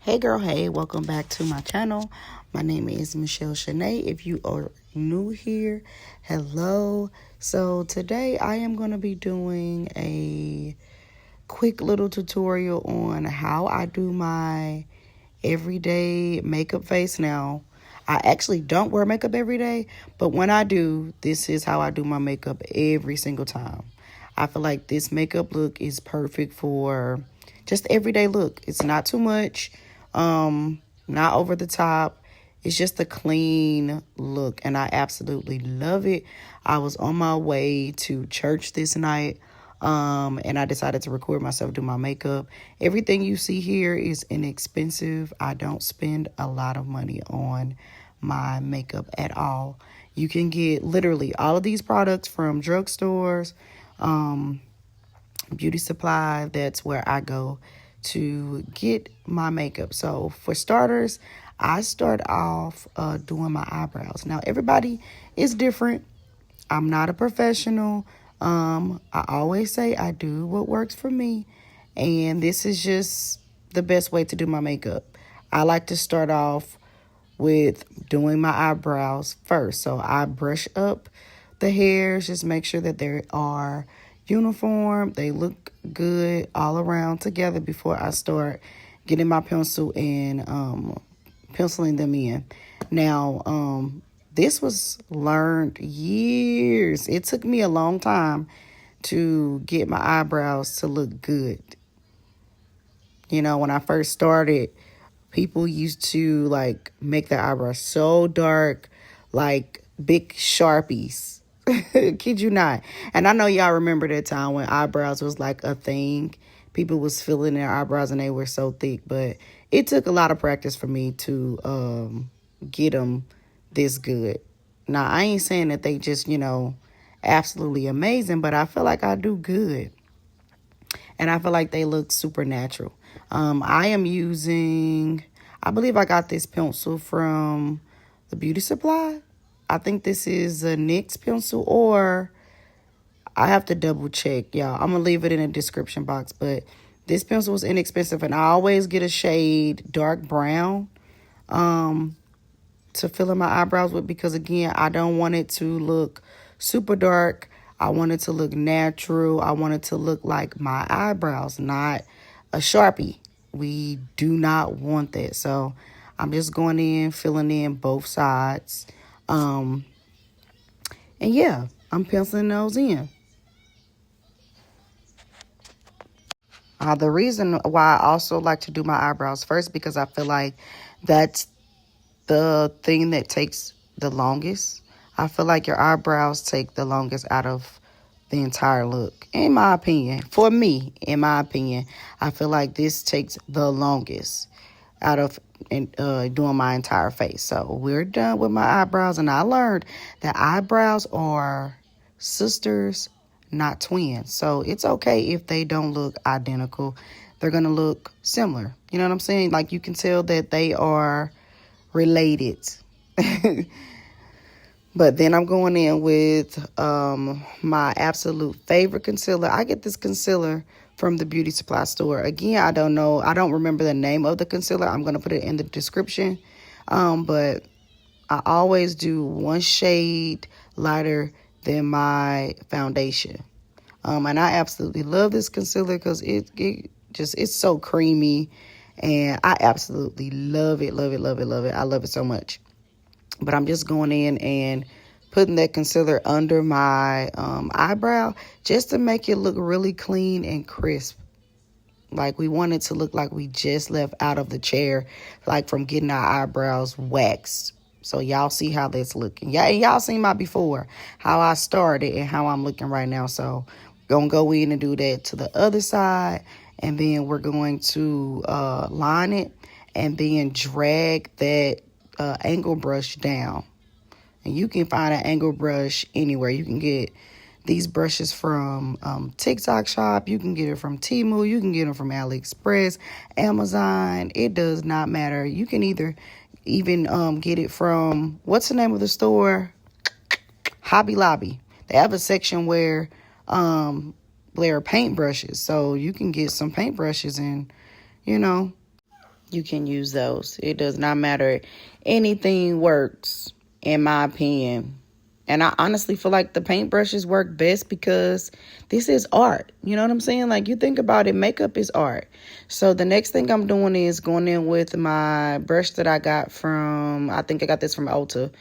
Hey girl, hey, welcome back to my channel. My name is Michelle Shanae. If you are new here, hello. So today I am going to be doing a quick little tutorial on how I do my everyday makeup face. Now, I actually don't wear makeup every day, but when I do, this is how I do my makeup every single time. I feel like this makeup look is perfect for just everyday look. It's not too much, not over the top. It's just a clean look, and I absolutely love it. I was on my way to church this night, and I decided to record myself do my makeup. Everything you see here is inexpensive. I don't spend a lot of money on my makeup at all. You can get literally all of these products from drugstores, beauty supply. That's where I go to get my makeup. So for starters, I start off doing my eyebrows. Now everybody is different. I'm not a professional. I always say I do what works for me, and this is just the best way to do my makeup. I like to start off with doing my eyebrows first. So I brush up the hairs, just make sure that they are uniform, they look good all around together before I start getting my pencil and penciling them in. Now, this was learned years. It took me a long time to get my eyebrows to look good. You know, when I first started, people used to like make their eyebrows so dark, like big Sharpies. Kid you not. And I know y'all remember that time when eyebrows was like a thing. People was filling their eyebrows and they were so thick. But it took a lot of practice for me to get them this good. Now, I ain't saying that they just, absolutely amazing, but I feel like I do good. And I feel like they look super natural. I am using, I believe I got this pencil from the beauty supply. I think this is a NYX pencil, or I have to double check, y'all. I'm going to leave it in the description box, but this pencil was inexpensive, and I always get a shade dark brown to fill in my eyebrows with, because, again, I don't want it to look super dark. I want it to look natural. I want it to look like my eyebrows, not a Sharpie. We do not want that. So I'm just going in, filling in both sides. And yeah, I'm penciling those in. The reason why I also like to do my eyebrows first, because I feel like that's the thing that takes the longest. I feel like your eyebrows take the longest out of the entire look, in my opinion. For me, in my opinion, I feel like this takes the longest out of doing my entire face. So we're done with my eyebrows, and I learned that eyebrows are sisters, not twins. So it's okay if they don't look identical. They're gonna look similar. You know what I'm saying? Like, you can tell that they are related. But then I'm going in with my absolute favorite concealer. I get this concealer from the beauty supply store. Again, I don't know. I don't remember the name of the concealer. I'm going to put it in the description. But I always do one shade lighter than my foundation. And I absolutely love this concealer because it's so creamy. And I absolutely love it, love it, love it, love it. I love it so much. But I'm just going in and putting that concealer under my eyebrow just to make it look really clean and crisp. Like, we want it to look like we just left out of the chair, like from getting our eyebrows waxed. So y'all see how that's looking. Y'all seen my before, how I started and how I'm looking right now. So we're going to go in and do that to the other side. And then we're going to line it and then drag that angle brush down. And you can find an angle brush anywhere. You can get these brushes from TikTok shop. You can get it from Temu. You can get them from AliExpress, Amazon. It does not matter. You can even get it from, what's the name of the store? Hobby Lobby. They have a section where there are paint brushes. So you can get some paint brushes and, you can use those. It does not matter. Anything works, in my opinion. And I honestly feel like the paintbrushes work best because this is art. You know what I'm saying? Like, you think about it, makeup is art. So the next thing I'm doing is going in with my brush that I got from, I think I got this from Ulta.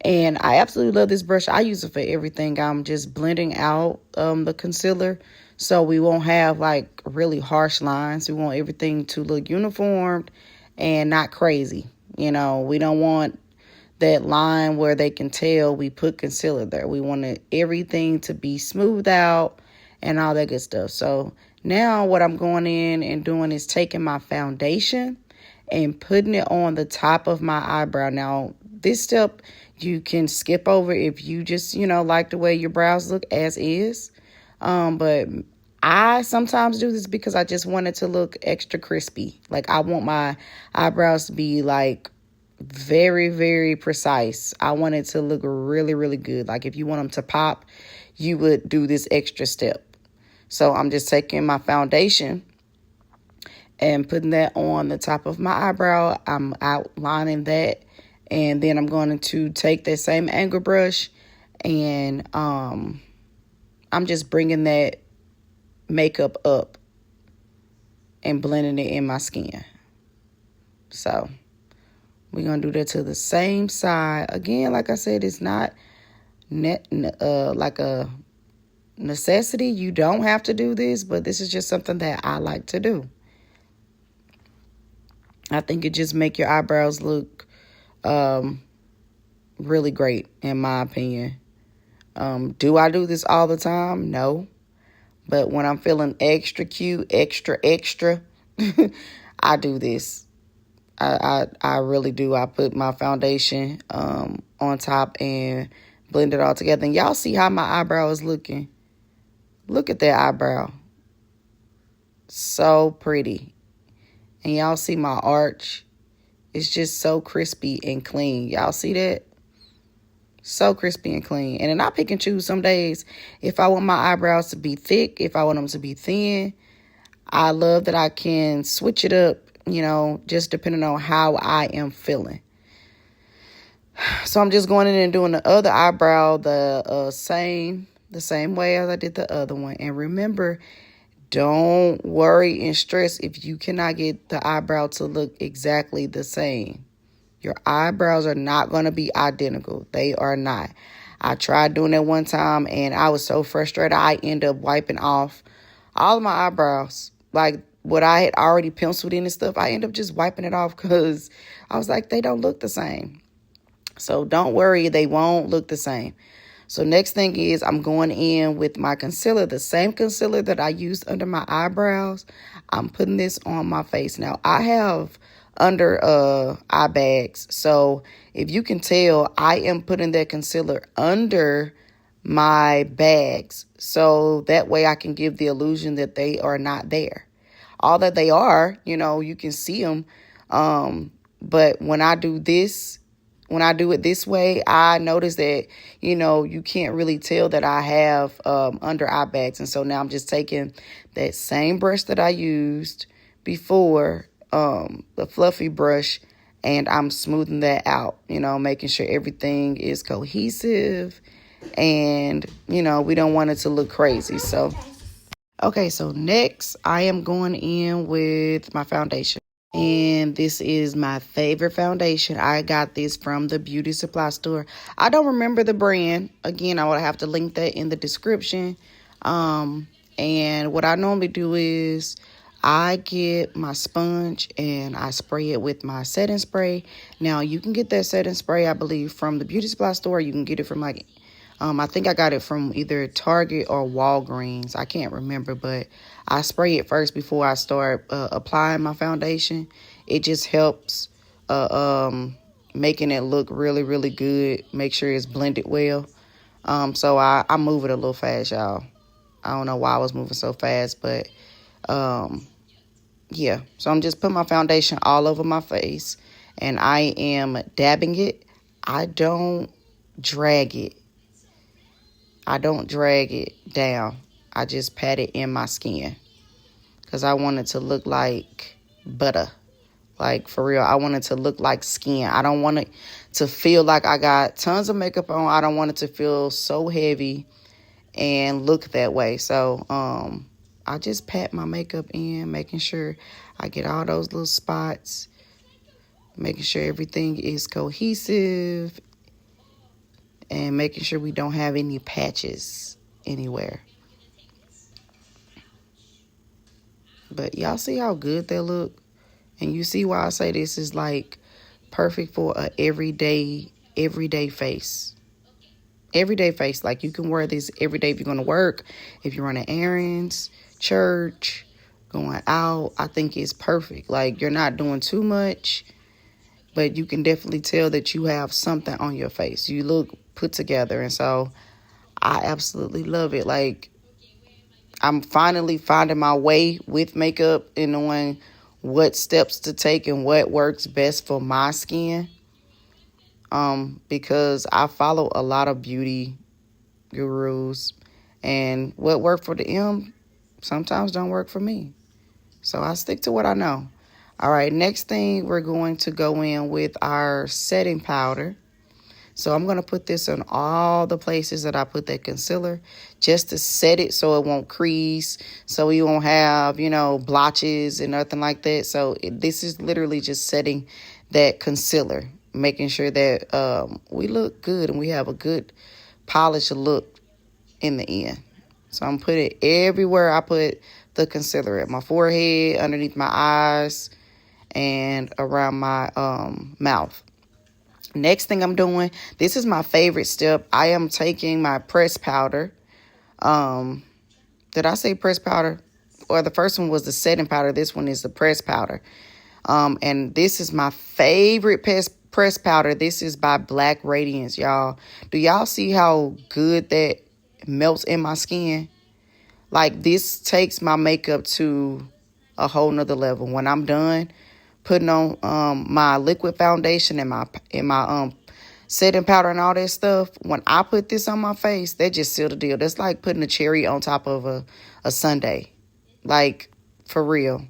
And I absolutely love this brush. I use it for everything. I'm just blending out the concealer so we won't have like really harsh lines. We want everything to look uniformed and not crazy. You know, we don't want that line where they can tell we put concealer there. We wanted everything to be smoothed out and all that good stuff. So now what I'm going in and doing is taking my foundation and putting it on the top of my eyebrow. Now, this step you can skip over if you just, you know, like the way your brows look as is. But I sometimes do this because I just want it to look extra crispy. Like, I want my eyebrows to be like very, very precise. I want it to look really, really good. Like, if you want them to pop, you would do this extra step. So I'm just taking my foundation and putting that on the top of my eyebrow. I'm outlining that. And then I'm going to take that same angle brush and I'm just bringing that makeup up and blending it in my skin. So we're going to do that to the same side. Again, like I said, it's not like a necessity. You don't have to do this, but this is just something that I like to do. I think it just make your eyebrows look really great, in my opinion. Do I do this all the time? No. But when I'm feeling extra cute, extra, I do this. I really do. I put my foundation on top and blend it all together. And y'all see how my eyebrow is looking. Look at that eyebrow. So pretty. And y'all see my arch. It's just so crispy and clean. Y'all see that? So crispy and clean. And then I pick and choose some days if I want my eyebrows to be thick, if I want them to be thin. I love that I can switch it up, you know, just depending on how I am feeling. So I'm just going in and doing the other eyebrow the same way as I did the other one. And remember, don't worry and stress if you cannot get the eyebrow to look exactly the same. Your eyebrows are not going to be identical. They are not. I tried doing that one time and I was so frustrated. I ended up wiping off all of my eyebrows. Like what I had already penciled in and stuff, I ended up just wiping it off because I was like, they don't look the same. So don't worry, they won't look the same. So next thing is I'm going in with my concealer, the same concealer that I used under my eyebrows. I'm putting this on my face. Now, I have under eye bags. So if you can tell, I am putting that concealer under my bags. So that way I can give the illusion that they are not there. All that they are, you know, you can see them. But when I do this, when I do it this way, I notice that, you know, you can't really tell that I have under eye bags. And so now I'm just taking that same brush that I used before, the fluffy brush, and I'm smoothing that out, you know, making sure everything is cohesive and, you know, we don't want it to look crazy. So, okay, so next I am going in with my foundation. And this is my favorite foundation. I got this from the beauty supply store. I don't remember the brand. Again, I will have to link that in the description. And what I normally do is I get my sponge and I spray it with my setting spray. Now, you can get that setting spray, I believe, from the beauty supply store. You can get it from like, I think I got it from either Target or Walgreens. I can't remember, but I spray it first before I start applying my foundation. It just helps making it look really, really good. Make sure it's blended well. So I move it a little fast, y'all. I don't know why I was moving so fast, but yeah. So I'm just putting my foundation all over my face, and I am dabbing it. I don't drag it. I don't drag it down. I just pat it in my skin because I want it to look like butter Like, for real, I want it to look like skin. I don't want it to feel like I got tons of makeup on. I don't want it to feel so heavy and look that way. So, I just pat my makeup in, making sure I get all those little spots, making sure everything is cohesive, and making sure we don't have any patches anywhere. But y'all see how good they look? And you see why I say this is like perfect for a everyday face. Everyday face. Like, you can wear this every day if you're going to work, if you're running errands, church, going out. I think it's perfect. Like, you're not doing too much, but you can definitely tell that you have something on your face. You look put together. And so I absolutely love it. Like, I'm finally finding my way with makeup and knowing what steps to take and what works best for my skin. Because I follow a lot of beauty gurus, and what worked for them sometimes don't work for me. So I stick to what I know. All right, next thing, we're going to go in with our setting powder. So I'm going to put this on all the places that I put that concealer just to set it so it won't crease, so you won't have, blotches and nothing like that. So this is literally just setting that concealer, making sure that we look good and we have a good polished look in the end. So I'm putting it everywhere I put the concealer, at my forehead, underneath my eyes, and around my mouth. Next thing I'm doing, this is my favorite step. I am taking my pressed powder. Did I say pressed powder? Or the first one was the setting powder. This one is the pressed powder. And this is my favorite pressed powder. This is by Black Radiance, y'all. Do y'all see how good that melts in my skin? Like, this takes my makeup to a whole nother level. When I'm done putting on my liquid foundation and my setting powder and all that stuff, when I put this on my face, that just sealed the deal. That's like putting a cherry on top of a sundae. Like, for real.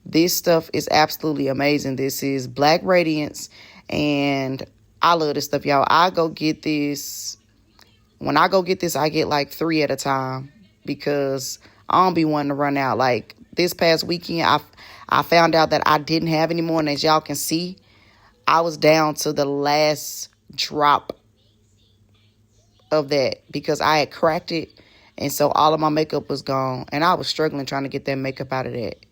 This stuff is absolutely amazing. This is Black Radiance, and I love this stuff, y'all. I go get this. When I go get this, I get like 3 at a time because I don't be wanting to run out. Like, this past weekend, I found out that I didn't have any more, and as y'all can see, I was down to the last drop of that because I had cracked it, and so all of my makeup was gone, and I was struggling trying to get that makeup out of that.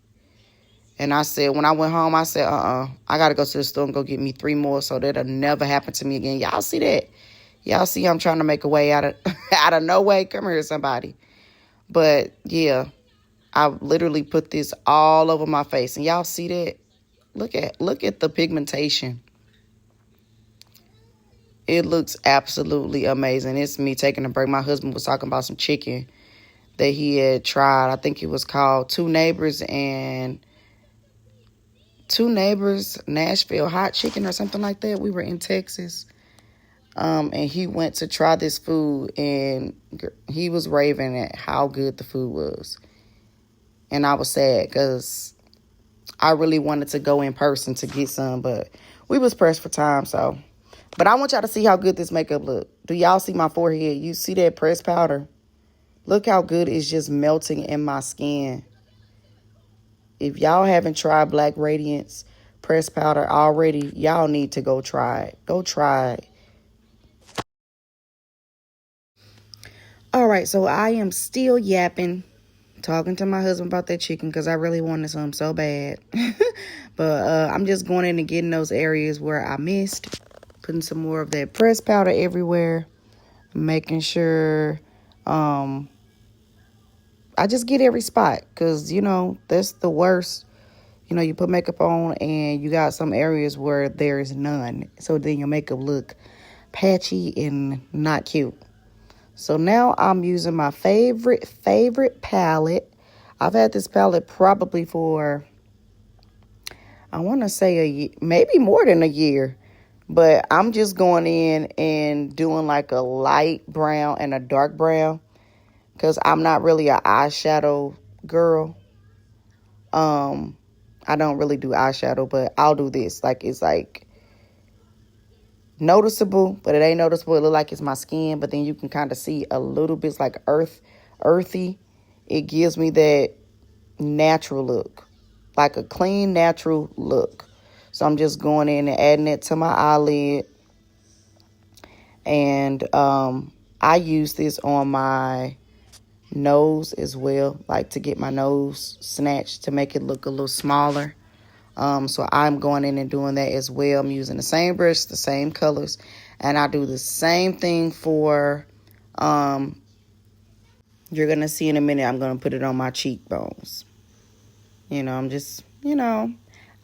And I said, when I went home, I said, I got to go to the store and go get me 3 more so that'll never happen to me again. Y'all see that? Y'all see I'm trying to make a way out of no way? Come here, somebody. But, yeah, I literally put this all over my face. And y'all see that? Look at the pigmentation. It looks absolutely amazing. It's me taking a break. My husband was talking about some chicken that he had tried. I think it was called Two Neighbors Nashville hot chicken or something like that. We were in Texas. And he went to try this food, and he was raving at how good the food was. And I was sad because I really wanted to go in person to get some, but we was pressed for time, so. But I want y'all to see how good this makeup look. Do y'all see my forehead? You see that pressed powder? Look how good it's just melting in my skin. If y'all haven't tried Black Radiance pressed powder already, y'all need to go try it. Go try it. All right, so I am still yapping, talking to my husband about that chicken because I really wanted some so bad. But I'm just going in and getting those areas where I missed, putting some more of that pressed powder everywhere, making sure I just get every spot because, that's the worst. You put makeup on and you got some areas where there is none. So then your makeup look patchy and not cute. So now I'm using my favorite palette. I've had this palette probably for, I want to say a year, maybe more than a year. But I'm just going in and doing like a light brown and a dark brown because I'm not really an eyeshadow girl. I I don't really do eyeshadow, but I'll do this. Like, it's like noticeable, but it ain't noticeable. It look like it's my skin, but then you can kind of see a little bit. It's like earthy. It gives me that natural look, like a clean, natural look. So I'm just going in and adding it to my eyelid. And I use this on my nose as well, like to get my nose snatched to make it look a little smaller. So I'm going in and doing that as well. I'm using the same brush, the same colors, and I do the same thing for, you're going to see in a minute, I'm going to put it on my cheekbones. You know, I'm just, you know,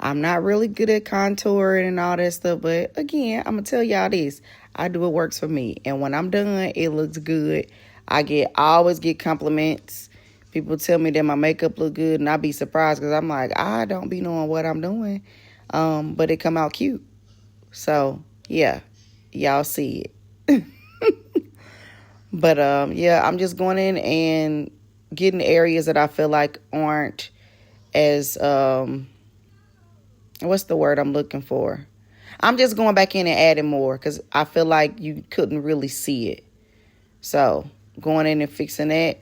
I'm not really good at contouring and all that stuff, but again, I'm going to tell y'all this. I do what works for me, and when I'm done, it looks good. I always get compliments. People tell me that my makeup look good, and I be surprised because I'm like, I don't be knowing what I'm doing, but it come out cute. So, yeah, y'all see it. But, yeah, I'm just going in and getting areas that I feel like aren't as, what's the word I'm looking for? I'm just going back in and adding more because I feel like you couldn't really see it. So, going in and fixing that.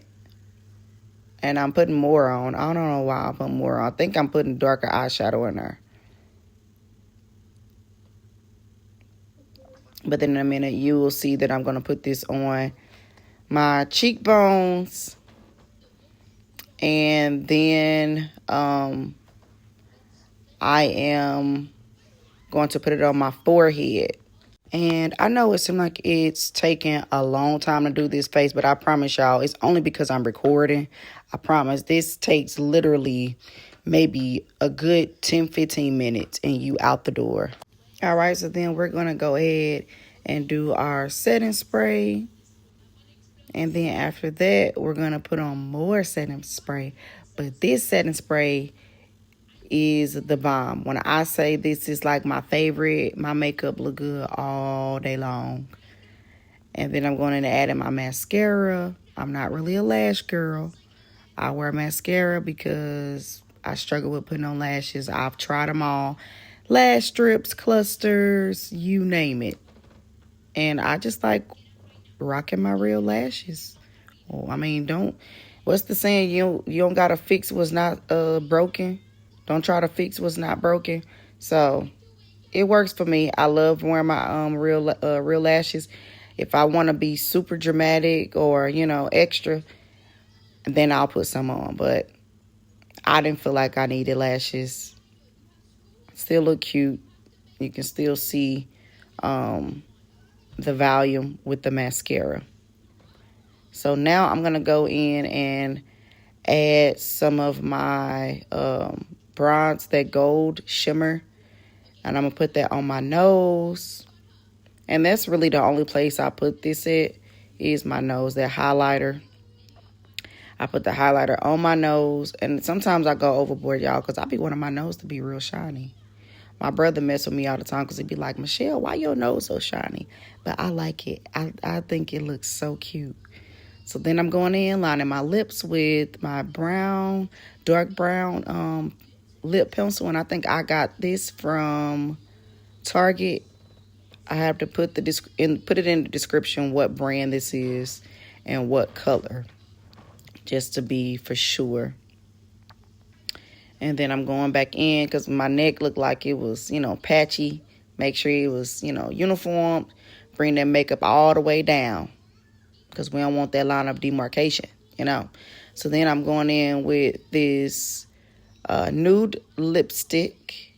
And I'm putting more on. I don't know why I put more on. I think I'm putting darker eyeshadow in there. But then in a minute, you will see that I'm going to put this on my cheekbones. And then I am going to put it on my forehead. And I know it seems like it's taking a long time to do this face, but I promise y'all, it's only because I'm recording. I promise this takes literally maybe a good 10-15 minutes and you out the door. All right, so then we're going to go ahead and do our setting spray. And then after that, we're going to put on more setting spray. But this setting spray is the bomb. When I say this is like my favorite, my makeup look good all day long. And then I'm going in and adding my mascara. I'm not really a lash girl. I wear mascara because I struggle with putting on lashes. I've tried them all. Lash strips, clusters, you name it. And I just like rocking my real lashes. Well, I mean, what's the saying? You don't got to fix what's not broken. Don't try to fix what's not broken. So it works for me. I love wearing my real lashes. If I want to be super dramatic or, you know, extra, then I'll put some on. But I didn't feel like I needed lashes. Still look cute. You can still see the volume with the mascara. So now I'm going to go in and add some of my bronze, that gold shimmer. And I'm going to put that on my nose. And that's really the only place I put this at is my nose, that highlighter. I put the highlighter on my nose. And sometimes I go overboard, y'all, because I be wanting my nose to be real shiny. My brother mess with me all the time because he'd be like, Michelle, why your nose so shiny? But I like it. I think it looks so cute. So then I'm going in, lining my lips with my brown, dark brown lip pencil. And I think I got this from Target. I have to put put it in the description what brand this is and what color, just to be for sure. And then I'm going back in because my neck looked like it was, you know, patchy. Make sure it was, you know, uniform. Bring that makeup all the way down because we don't want that line of demarcation, you know. So then I'm going in with this nude lipstick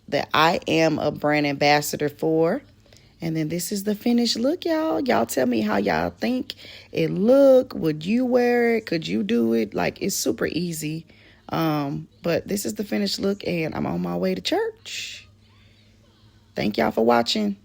that I am a brand ambassador for. And then this is the finished look, y'all. Y'all tell me how y'all think it look. Would you wear it? Could you do it? Like, it's super easy. But this is the finished look, and I'm on my way to church. Thank y'all for watching.